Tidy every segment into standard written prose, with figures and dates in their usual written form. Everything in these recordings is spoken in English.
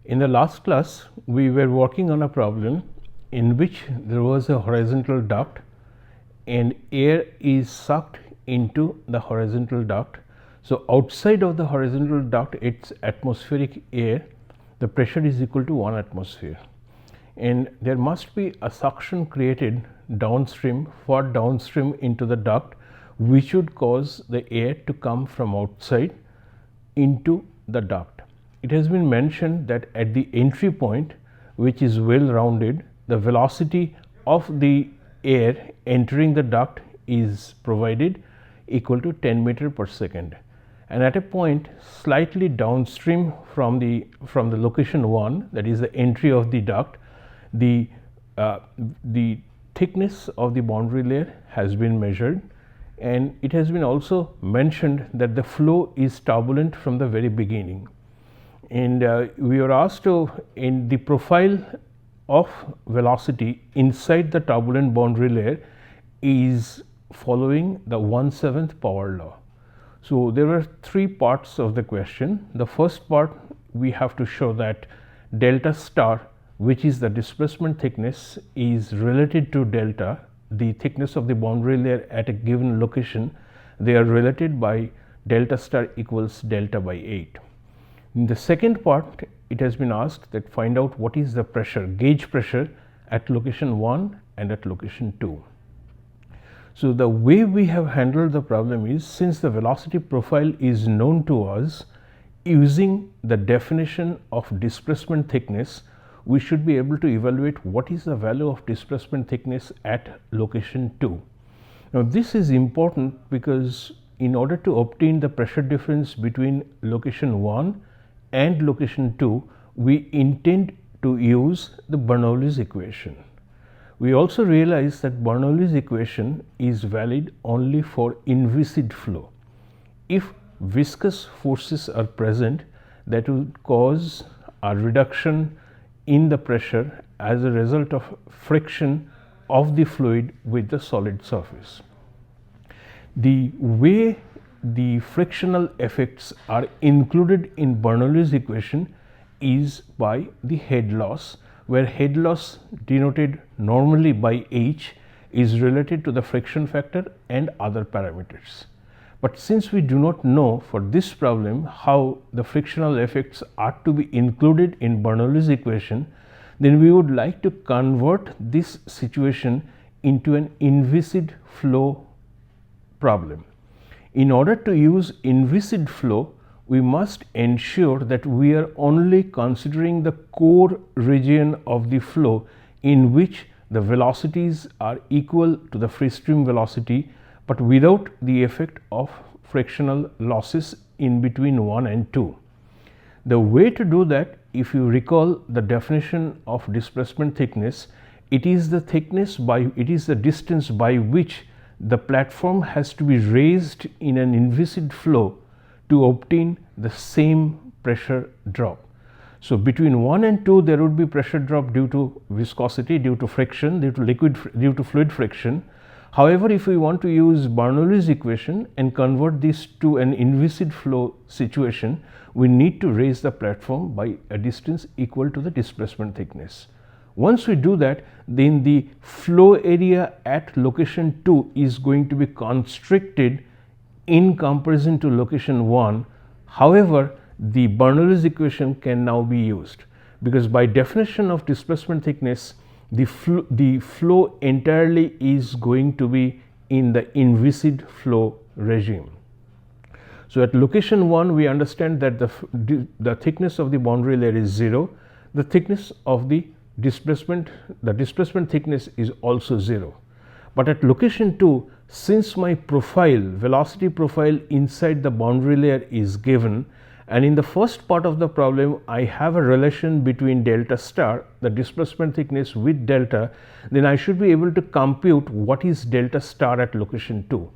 In the last class, we were working on a problem in which there was a horizontal duct and air is sucked into the horizontal duct. So, outside of the horizontal duct, its atmospheric air, the pressure is equal to 1 atmosphere, and there must be a suction created downstream into the duct, which would cause the air to come from outside into the duct. It has been mentioned that at the entry point, which is well rounded, the velocity of the air entering the duct is provided equal to 10 meter per second, and at a point slightly downstream from the location 1, that is the entry of the duct, the thickness of the boundary layer has been measured, and it has been also mentioned that the flow is turbulent from the very beginning. And we were asked to, in the profile of velocity inside the turbulent boundary layer is following the 1/7 power law. So, there were 3 parts of the question. The first part, we have to show that delta star, which is the displacement thickness, is related to delta, the thickness of the boundary layer at a given location. They are related by delta star equals delta by 8. In the second part, it has been asked that find out what is the pressure, gauge pressure at location 1 and at location 2. So, the way we have handled the problem is, since the velocity profile is known to us, using the definition of displacement thickness, we should be able to evaluate what is the value of displacement thickness at location 2. Now, this is important because in order to obtain the pressure difference between location 1 and location 2, we intend to use the Bernoulli's equation. We also realize that Bernoulli's equation is valid only for inviscid flow. If viscous forces are present, that would cause a reduction in the pressure as a result of friction of the fluid with the solid surface. The way the frictional effects are included in Bernoulli's equation is by the head loss, where head loss, denoted normally by H, is related to the friction factor and other parameters. But since we do not know for this problem how the frictional effects are to be included in Bernoulli's equation, then we would like to convert this situation into an inviscid flow problem. In order to use inviscid flow, we must ensure that we are only considering the core region of the flow in which the velocities are equal to the free stream velocity, but without the effect of frictional losses in between 1 and 2. The way to do that, if you recall the definition of displacement thickness, it is the distance by which the platform has to be raised in an inviscid flow to obtain the same pressure drop. So, between 1 and 2 there would be pressure drop due to viscosity, due to friction, due to fluid friction. However, if we want to use Bernoulli's equation and convert this to an inviscid flow situation, we need to raise the platform by a distance equal to the displacement thickness. Once we do that, then the flow area at location 2 is going to be constricted in comparison to location 1. However, the Bernoulli's equation can now be used, because by definition of displacement thickness, the flow entirely is going to be in the inviscid flow regime. So, at location 1, we understand that the thickness of the boundary layer is 0, the thickness of the displacement thickness is also 0. But at location 2, since my velocity profile inside the boundary layer is given, and in the first part of the problem I have a relation between delta star, the displacement thickness, with delta, then I should be able to compute what is delta star at location 2.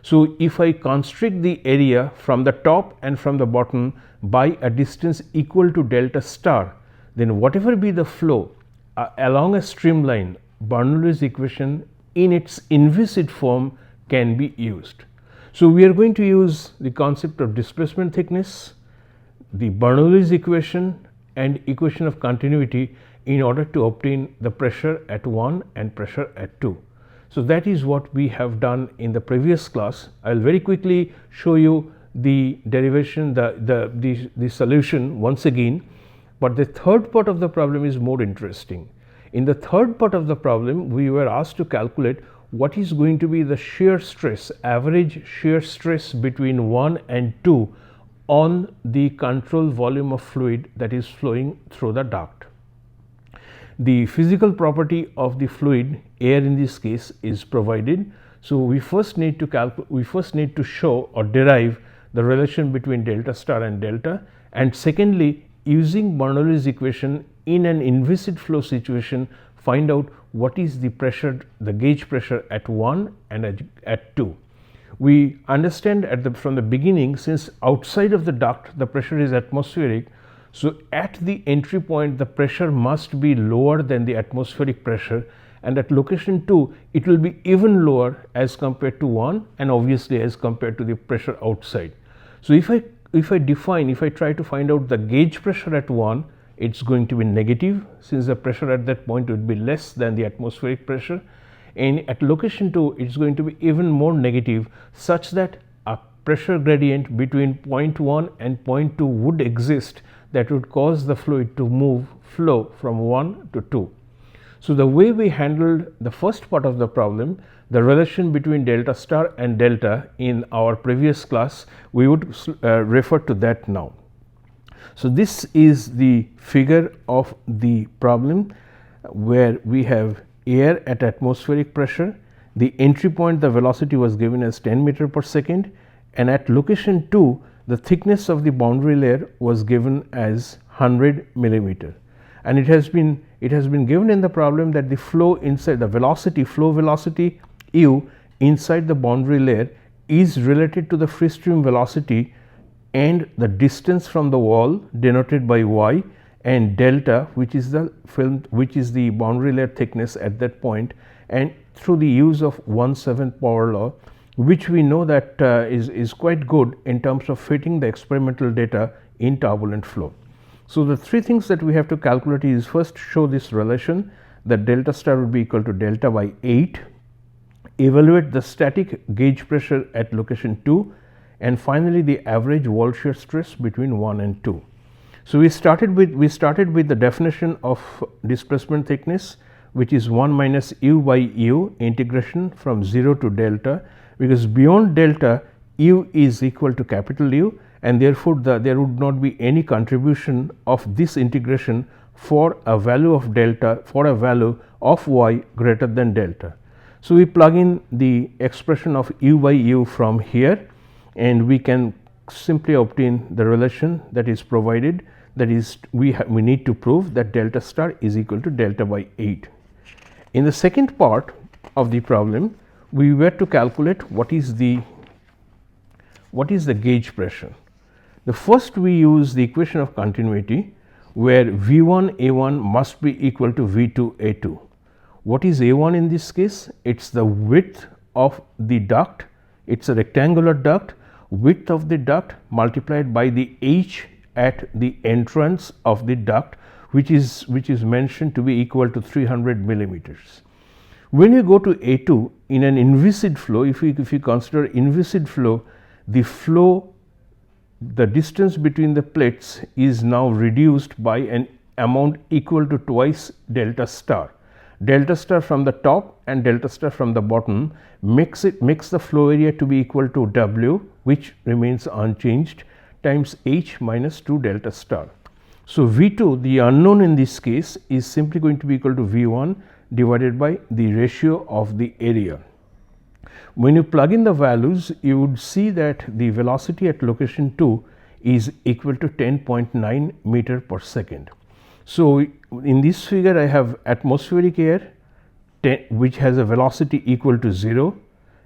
So, if I constrict the area from the top and from the bottom by a distance equal to delta star, then whatever be the flow along a streamline, Bernoulli's equation in its inviscid form can be used. So, we are going to use the concept of displacement thickness, the Bernoulli's equation, and equation of continuity in order to obtain the pressure at 1 and pressure at 2. So that is what we have done in the previous class. I will very quickly show you the derivation, the solution once again, but the third part of the problem is more interesting. In the third part of the problem, we were asked to calculate what is going to be the shear stress, average shear stress between 1 and 2 on the control volume of fluid that is flowing through the duct. The physical property of the fluid, air in this case, is provided. So we first need to show or derive the relation between delta star and delta, and secondly, using Bernoulli's equation in an inviscid flow situation, find out what is the pressure, the gauge pressure at 1 and at 2. We understand from the beginning, since outside of the duct the pressure is atmospheric, so at the entry point the pressure must be lower than the atmospheric pressure, and at location 2 it will be even lower as compared to 1 and obviously as compared to the pressure outside. So if I try to find out the gauge pressure at 1, it's going to be negative, since the pressure at that point would be less than the atmospheric pressure, and at location 2 it's going to be even more negative, such that a pressure gradient between point 1 and point 2 would exist that would cause the fluid to flow from 1 to 2. So the way we handled the first part of the problem, the relation between delta star and delta in our previous class, we would refer to that now. So this is the figure of the problem where we have air at atmospheric pressure. The entry point, the velocity was given as 10 meter per second, and at location 2 the thickness of the boundary layer was given as 100 millimeter, and it has been given in the problem that the flow inside, the velocity, flow velocity u inside the boundary layer is related to the free stream velocity and the distance from the wall denoted by y, and delta, which is the boundary layer thickness at that point, and through the use of 1/7 power law, which we know that is quite good in terms of fitting the experimental data in turbulent flow. So the three things that we have to calculate is, first show this relation that delta star would be equal to delta by 8, evaluate the static gauge pressure at location 2, and finally the average wall shear stress between 1 and 2. So we started with the definition of displacement thickness, which is 1 minus u by u integration from 0 to delta, because beyond delta u is equal to capital U, and therefore there would not be any contribution of this integration for a value of delta, for a value of y greater than delta. So we plug in the expression of u by u from here, and we can simply obtain the relation that is provided, that is we need to prove that delta star is equal to delta by 8. In the second part of the problem, we were to calculate what is the gauge pressure. The first, we use the equation of continuity where V1 A1 must be equal to V2 A2. What is A1 in this case? It's the width of the duct. It's a rectangular duct. Width of the duct multiplied by the h at the entrance of the duct, which is mentioned to be equal to 300 millimeters. When you go to A2 in an inviscid flow, if you consider inviscid flow, the distance between the plates is now reduced by an amount equal to twice delta star. Delta star from the top and delta star from the bottom makes the flow area to be equal to W, which remains unchanged, times h minus 2 delta star. So V2, the unknown in this case, is simply going to be equal to V1 divided by the ratio of the area. When you plug in the values, you would see that the velocity at location 2 is equal to 10.9 meter per second. So in this figure I have atmospheric air which has a velocity equal to 0.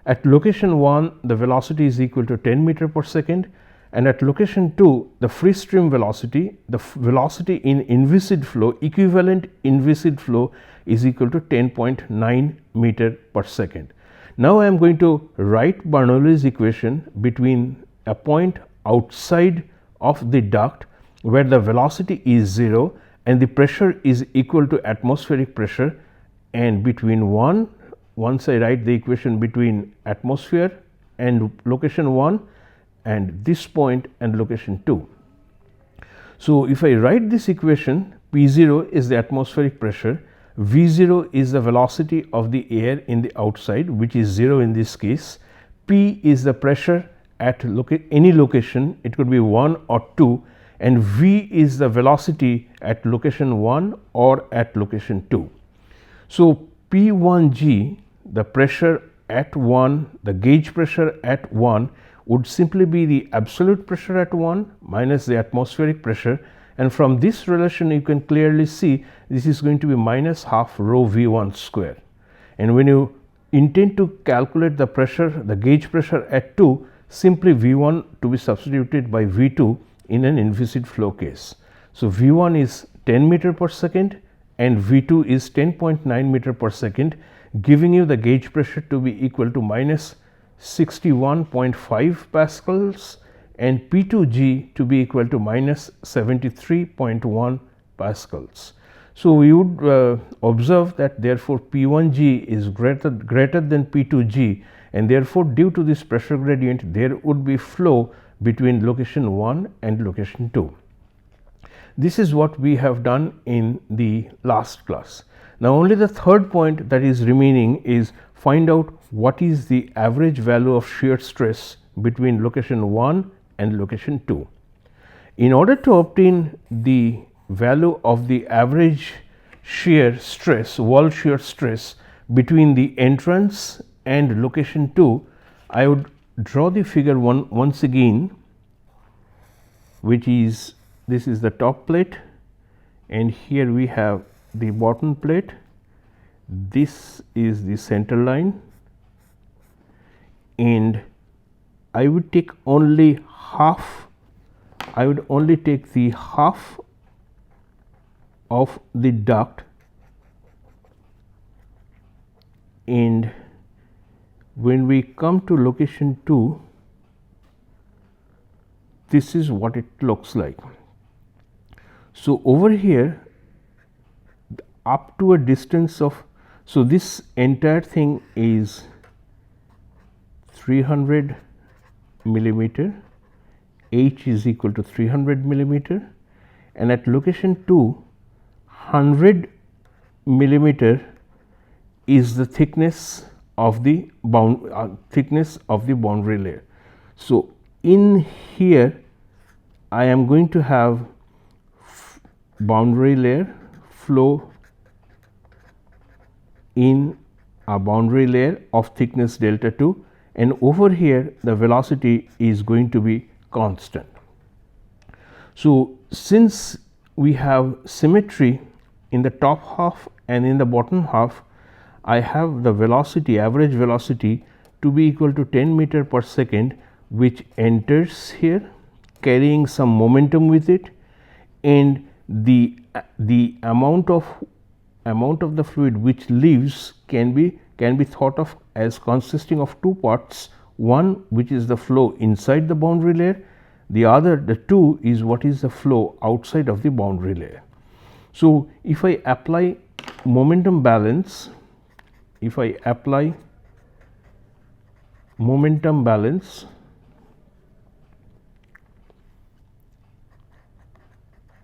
At location 1 the velocity is equal to 10 meter per second, and at location 2 the free stream velocity, the velocity in inviscid flow, equivalent inviscid flow, is equal to 10.9 meter per second. Now I am going to write Bernoulli's equation between a point outside of the duct where the velocity is 0 and the pressure is equal to atmospheric pressure, and between once I write the equation between atmosphere and location 1 and this point and location 2. So, if I write this equation, P0 is the atmospheric pressure, V0 is the velocity of the air in the outside, which is 0 in this case, P is the pressure at any location, it could be 1 or 2, and V is the velocity at location 1 or at location 2. So, P1G, the pressure at 1, the gauge pressure at 1 would simply be the absolute pressure at 1 minus the atmospheric pressure, and from this relation you can clearly see this is going to be minus half rho V1 square. And when you intend to calculate the pressure, the gauge pressure at 2, simply V1 to be substituted by V2 in an inviscid flow case. So, V1 is 10 meter per second and V2 is 10.9 meter per second, giving you the gauge pressure to be equal to minus 61.5 pascals and P2G to be equal to minus 73.1 pascals. So, we would observe that therefore, P1G is greater than P2G, and therefore, due to this pressure gradient there would be flow between location 1 and location 2. This is what we have done in the last class. Now, only the third point that is remaining is find out what is the average value of shear stress between location 1 and location 2. In order to obtain the value of the average shear stress, wall shear stress between the entrance and location 2, I would draw the figure once again, which is this is the top plate and here we have the bottom plate. This is the center line and I would take only half, I would only take the half of the duct, and when we come to location 2, this is what it looks like. So, over here up to a distance of, so this entire thing is 300 millimeter, H is equal to 300 millimeter, and at location 2, 100 millimeter is the thickness of the boundary layer. So, in here I am going to have boundary layer, flow in a boundary layer of thickness delta 2, and over here the velocity is going to be constant. So, since we have symmetry in the top half and in the bottom half, I have the velocity, average velocity to be equal to 10 meter per second, which enters here carrying some momentum with it, and the amount of the fluid which leaves can be thought of as consisting of two parts, one which is the flow inside the boundary layer, the two is what is the flow outside of the boundary layer. So, if I apply momentum balance,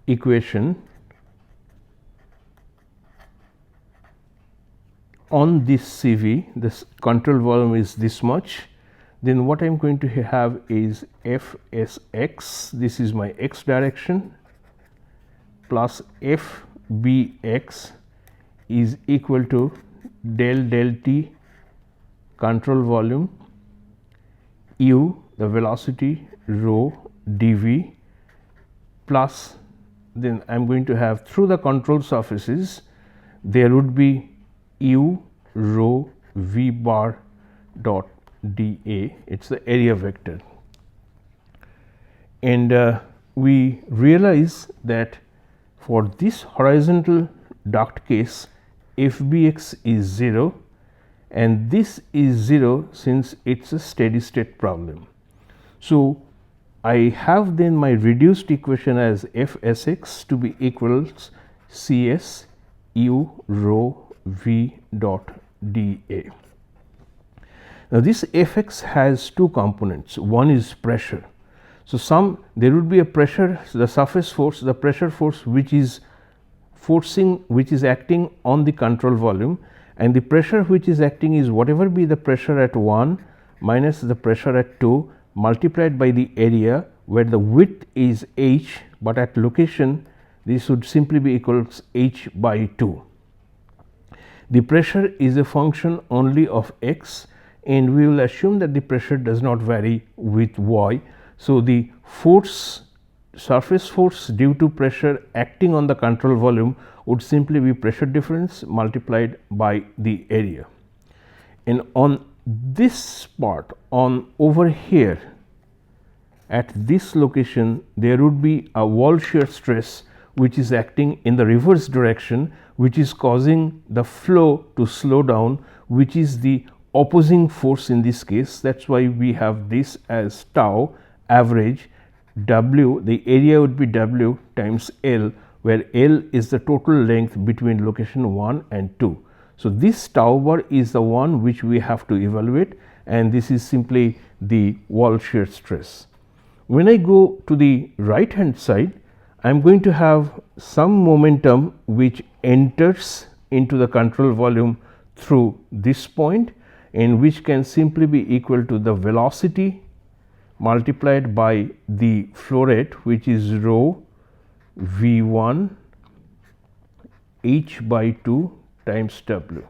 equation on this CV, this control volume is this much, then what I am going to have is Fsx, this is my x direction, plus Fbx is equal to del T control volume, U the velocity, rho dV, plus then I am going to have through the control surfaces there would be U rho V bar dot dA, it is the area vector. And we realize that for this horizontal duct case, Fbx is 0 and this is 0 since it is a steady state problem. So, I have then my reduced equation as Fsx to be equals Cs u rho v dot dA. Now, this Fx has two components. One is pressure. So, there would be a pressure, the surface force, the pressure force which is acting on the control volume, and the pressure which is acting is whatever be the pressure at 1 minus the pressure at 2 multiplied by the area, where the width is h, but at location this would simply be equals h by 2. The pressure is a function only of x, and we will assume that the pressure does not vary with y. So, the surface force due to pressure acting on the control volume would simply be pressure difference multiplied by the area. And on this part, on over here at this location, there would be a wall shear stress which is acting in the reverse direction, which is causing the flow to slow down, which is the opposing force in this case. That is why we have this as tau average. W, the area would be W times L, where L is the total length between location 1 and 2. So, this tau bar is the one which we have to evaluate, and this is simply the wall shear stress. When I go to the right hand side, I am going to have some momentum which enters into the control volume through this point, and which can simply be equal to the velocity multiplied by the flow rate, which is rho v1 h by 2 times W.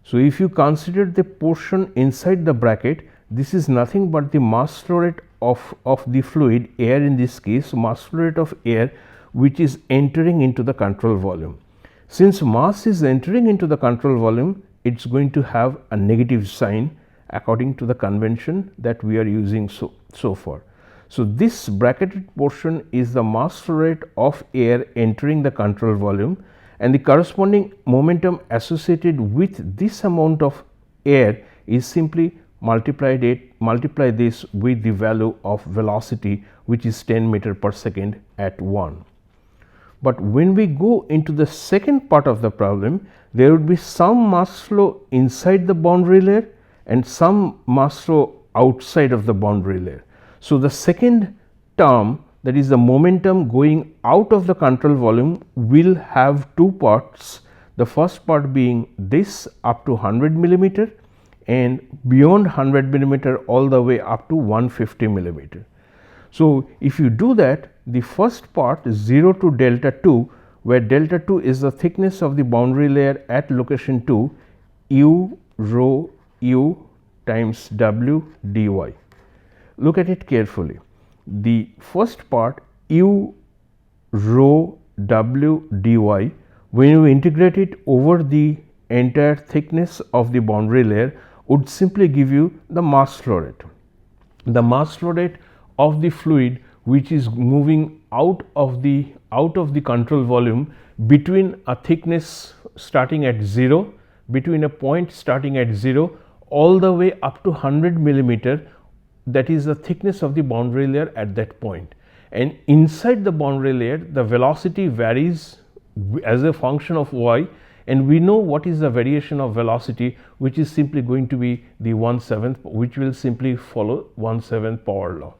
So, if you consider the portion inside the bracket, this is nothing but the mass flow rate of the fluid, air in this case, mass flow rate of air which is entering into the control volume. Since mass is entering into the control volume, it is going to have a negative sign according to the convention that we are using so far. So, this bracketed portion is the mass flow rate of air entering the control volume, and the corresponding momentum associated with this amount of air is simply multiply this with the value of velocity, which is 10 meter per second at 1. But when we go into the second part of the problem, there would be some mass flow inside the boundary layer and some mass flow outside of the boundary layer. So, the second term, that is the momentum going out of the control volume, will have two parts. The first part being this up to 100 millimeter, and beyond 100 millimeter all the way up to 150 millimeter. So, if you do that, the first part is 0 to delta 2, where delta 2 is the thickness of the boundary layer at location 2, u rho u times W dy. Look at it carefully. The first part u rho W dy, when you integrate it over the entire thickness of the boundary layer, would simply give you the mass flow rate. The mass flow rate of the fluid which is moving out of the control volume between a thickness starting at 0, between a point starting at 0 all the way up to 100 millimeter, that is the thickness of the boundary layer at that point. And inside the boundary layer, the velocity varies as a function of y, and we know what is the variation of velocity, which is simply going to be the 1/7, which will simply follow 1/7 power law.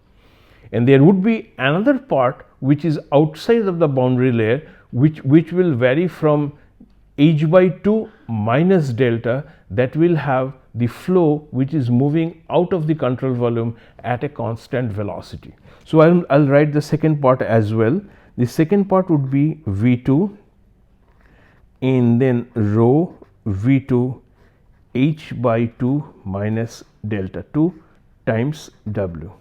And there would be another part which is outside of the boundary layer, which will vary from h by 2 minus delta, that will have the flow which is moving out of the control volume at a constant velocity. So, I will write the second part as well. The second part would be V2 and then rho V2 h by 2 minus delta 2 times W.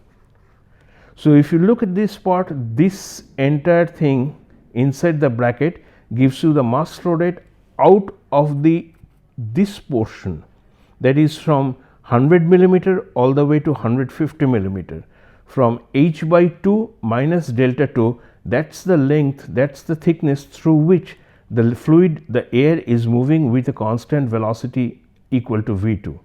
So, if you look at this part, this entire thing inside the bracket gives you the mass flow rate out of this portion, that is from 100 millimeter all the way to 150 millimeter, from h by 2 minus delta 2, that is the length, that is the thickness through which the fluid, the air is moving with a constant velocity equal to V2.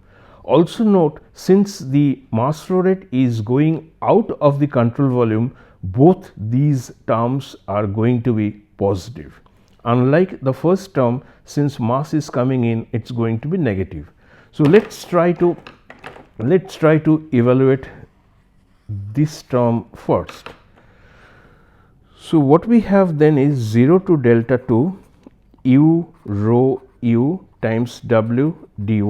Also note, since the mass flow rate is going out of the control volume, both these terms are going to be positive. Unlike the first term, since mass is coming in, it's going to be negative. So let's try to evaluate this term first. So what we have then is 0 to delta 2 u rho u times w dy,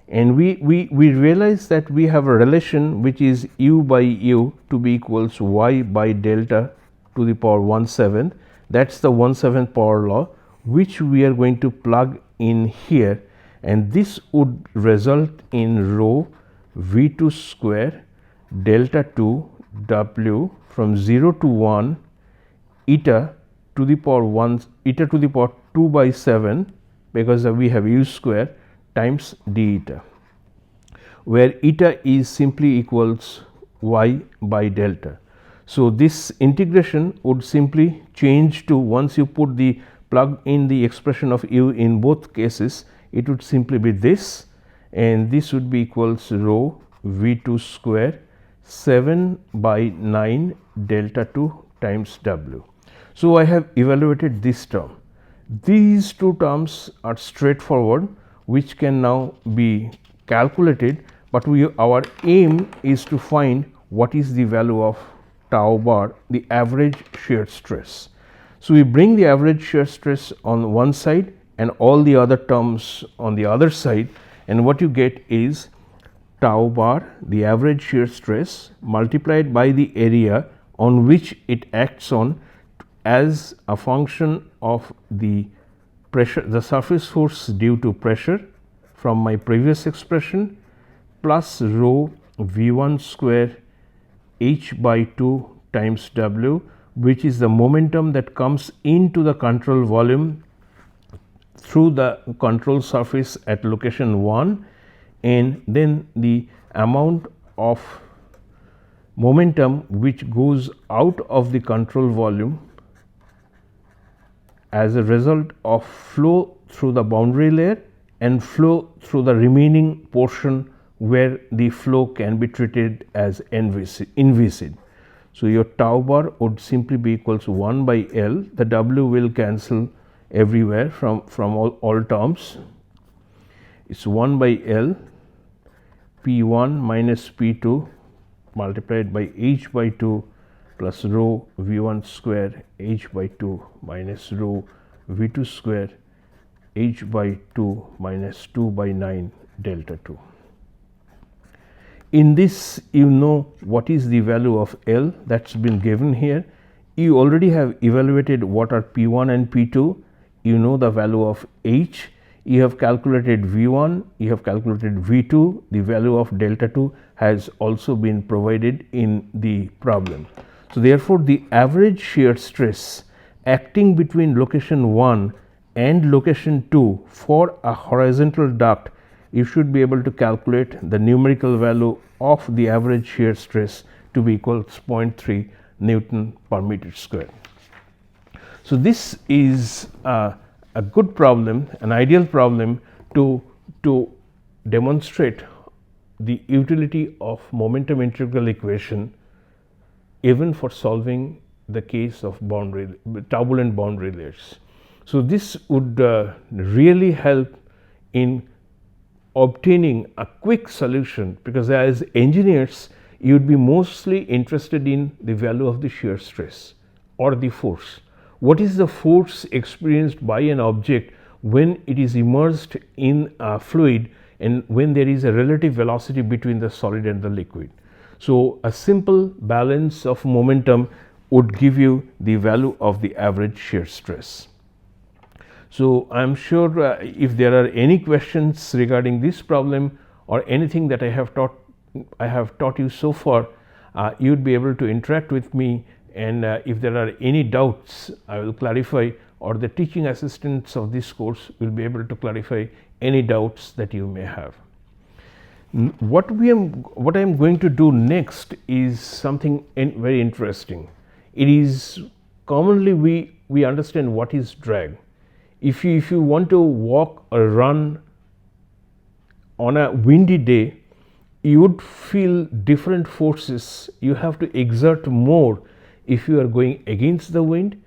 and we realize that we have a relation which is u by u to be equals y by delta to the power 1/7. That's the 1/7 power law, which we are going to plug in here, and this would result in rho v2 square delta 2 w from 0 to 1 eta to the power 1 eta to the power 2 by 7, because we have u square times d eta, where eta is simply equals y by delta. So this integration would simply change to, once you put the plug in the expression of u in both cases, it would simply be this, and this would be equals rho v2 square 7 by 9 delta 2 times w. So I have evaluated this term. These two terms are straightforward, which can now be calculated, but our aim is to find what is the value of tau bar, the average shear stress. So we bring the average shear stress on one side and all the other terms on the other side, and what you get is tau bar, the average shear stress, multiplied by the area on which it acts on as a function of the pressure, the surface force due to pressure from my previous expression, plus rho v1 square h by 2 times w, which is the momentum that comes into the control volume through the control surface at location 1, and then the amount of momentum which goes out of the control volume as a result of flow through the boundary layer and flow through the remaining portion where the flow can be treated as inviscid. So your tau bar would simply be equals to 1 by L. The W will cancel everywhere from all terms. It's 1 by L P1 minus P2 multiplied by h by 2 plus rho v1 square h by 2 minus rho v2 square h by 2 minus 2 by 9 delta 2. In this, you know what is the value of L that's been given here. You already have evaluated what are P1 and P2. You know the value of H. You have calculated V1, you have calculated V2. The value of delta 2 has also been provided in the problem. So therefore, the average shear stress acting between location 1 and location 2 for a horizontal duct, you should be able to calculate the numerical value of the average shear stress to be equals 0.3 Newton per meter square. So this is a good problem, an ideal problem to demonstrate the utility of momentum integral equation even for solving the case of turbulent boundary layers. So this would really help in obtaining a quick solution, because as engineers you would be mostly interested in the value of the shear stress or the force. What is the force experienced by an object when it is immersed in a fluid and when there is a relative velocity between the solid and the liquid? So a simple balance of momentum would give you the value of the average shear stress. So I am sure if there are any questions regarding this problem or anything that I have taught you so far, you would be able to interact with me, and if there are any doubts, I will clarify, or the teaching assistants of this course will be able to clarify any doubts that you may have. What I am going to do next is something very interesting. It is commonly we understand what is drag. If you want to walk or run on a windy day, you would feel different forces. You have to exert more if you are going against the wind,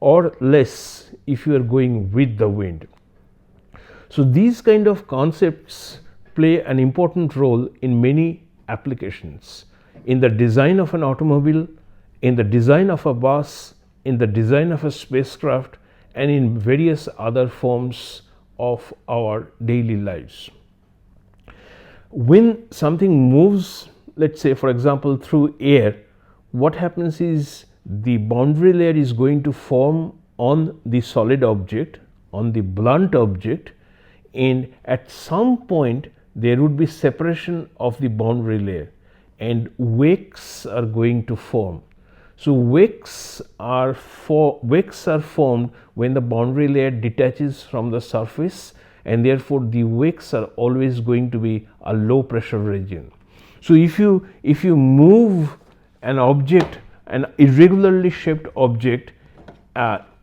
or less if you are going with the wind. So these kind of concepts play an important role in many applications, in the design of an automobile, in the design of a bus, in the design of a spacecraft, and in various other forms of our daily lives. When something moves, let's say for example through air, what happens is the boundary layer is going to form on the solid object, on the blunt object, and at some point there would be separation of the boundary layer and wakes are going to form. So wakes are formed when the boundary layer detaches from the surface, and therefore the wakes are always going to be a low pressure region. So if you move an object, an irregularly shaped object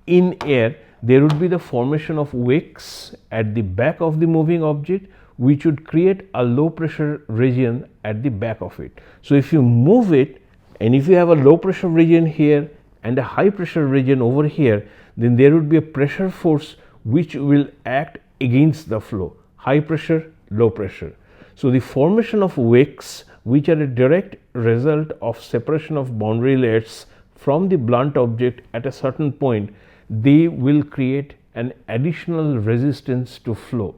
in air, there would be the formation of wakes at the back of the moving object, which would create a low pressure region at the back of it. So if you move it, and if you have a low pressure region here and a high pressure region over here, then there would be a pressure force which will act against the flow, high pressure, low pressure. So the formation of wakes, which are a direct result of separation of boundary layers from the blunt object at a certain point, they will create an additional resistance to flow.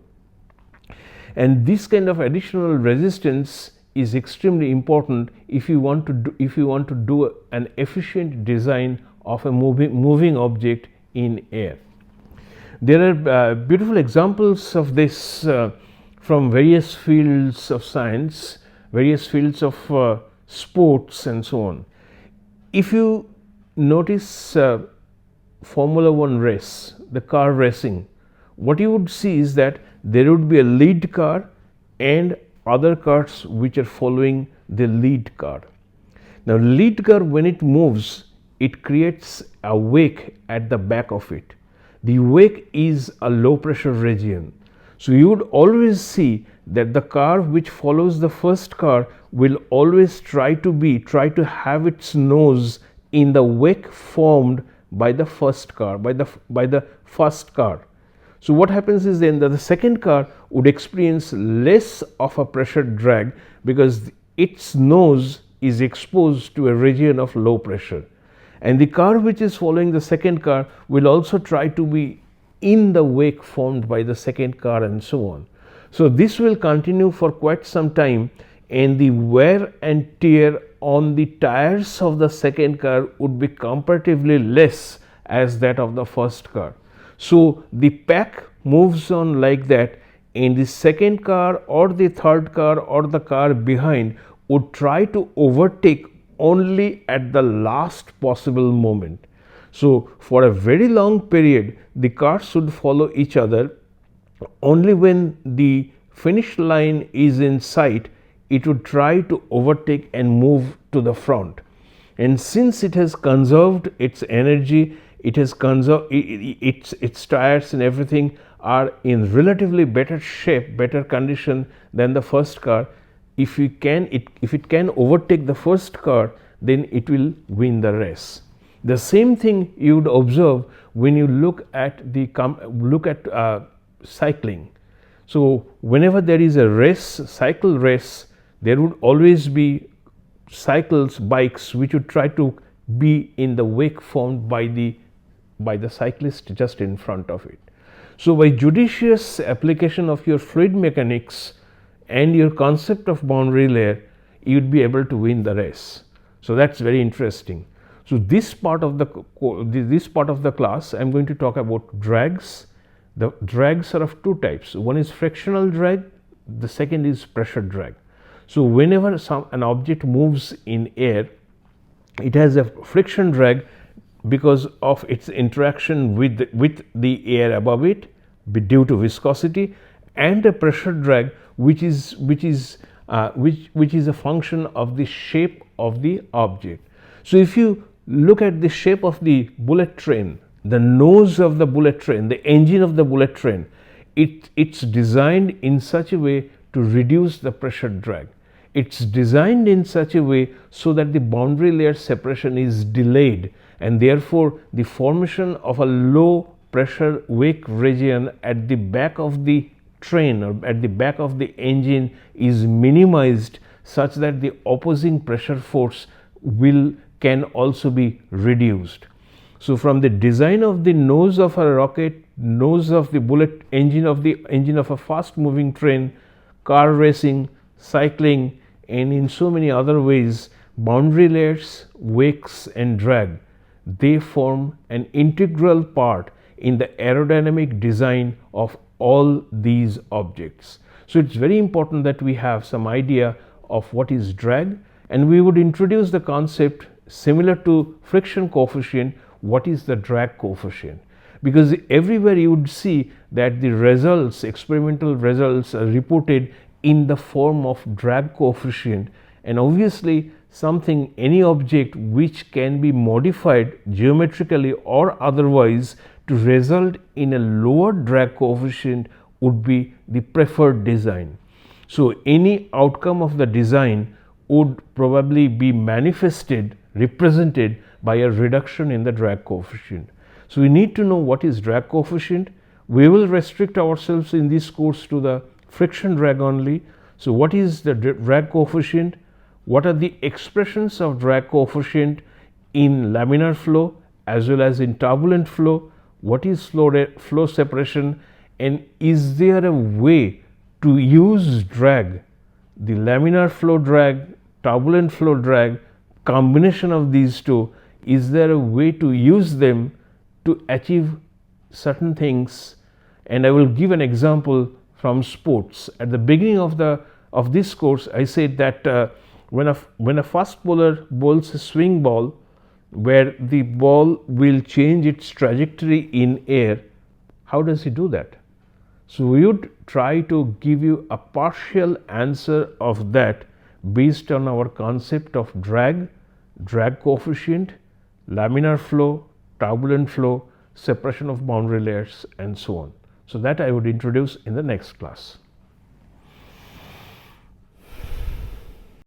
And this kind of additional resistance is extremely important if you want to do an efficient design of a moving object in air. There are beautiful examples of this from various fields of science, various fields of sports and so on. If you notice Formula 1 race, the car racing, what you would see is that there would be a lead car and other cars which are following the lead car. Now lead car, when it moves, it creates a wake at the back of it. The wake is a low pressure region. So you would always see that the car which follows the first car will always try to have its nose in the wake formed by the first car, by the first car. So what happens is then that the second car would experience less of a pressure drag because its nose is exposed to a region of low pressure, and the car which is following the second car will also try to be in the wake formed by the second car, and so on. So this will continue for quite some time, and the wear and tear on the tires of the second car would be comparatively less as that of the first car. So the pack moves on like that, and the second car or the third car or the car behind would try to overtake only at the last possible moment. So for a very long period the cars should follow each other. Only when the finish line is in sight, it would try to overtake and move to the front. And since it has conserved its energy, it has conserved its tires and everything are in relatively better shape, better condition than the first car. If it can overtake the first car, then it will win the race. The same thing you would observe when you look at cycling. So whenever there is a race, cycle race, there would always be bikes which would try to be in the wake formed by the cyclist just in front of it. So by judicious application of your fluid mechanics and your concept of boundary layer, you would be able to win the race. So that's very interesting. So this part of the class, I am going to talk about drags. The drags are of two types. One is frictional drag, the second is pressure drag. So whenever an object moves in air, it has a friction drag because of its interaction with the air above it due to viscosity, and a pressure drag which is a function of the shape of the object. So if you look at the shape of the bullet train, the nose of the bullet train, the engine of the bullet train, it's designed in such a way to reduce the pressure drag. It's designed in such a way so that the boundary layer separation is delayed, and therefore the formation of a low pressure wake region at the back of the train or at the back of the engine is minimized, such that the opposing pressure force can also be reduced. So from the design of the nose of a rocket, nose of the bullet engine of a fast moving train, car racing, cycling, and in so many other ways, boundary layers, wakes and drag, they form an integral part in the aerodynamic design of all these objects. So it's very important that we have some idea of what is drag, and we would introduce the concept similar to friction coefficient. What is the drag coefficient? Because everywhere you would see that the results, experimental results, are reported in the form of drag coefficient, and obviously any object which can be modified geometrically or otherwise to result in a lower drag coefficient would be the preferred design. So any outcome of the design would probably be represented by a reduction in the drag coefficient. So we need to know what is drag coefficient. We will restrict ourselves in this course to the friction drag only. So what is the drag coefficient? What are the expressions of drag coefficient in laminar flow as well as in turbulent flow? What is flow separation, and is there a way to use drag, the laminar flow drag, turbulent flow drag, combination of these two, is there a way to use them to achieve certain things? And I will give an example from sports. At the beginning of this course, I said that when a fast bowler bowls a swing ball, where the ball will change its trajectory in air, how does he do that? So we would try to give you a partial answer of that based on our concept of drag coefficient, laminar flow, turbulent flow, separation of boundary layers, and so on. So that I would introduce in the next class.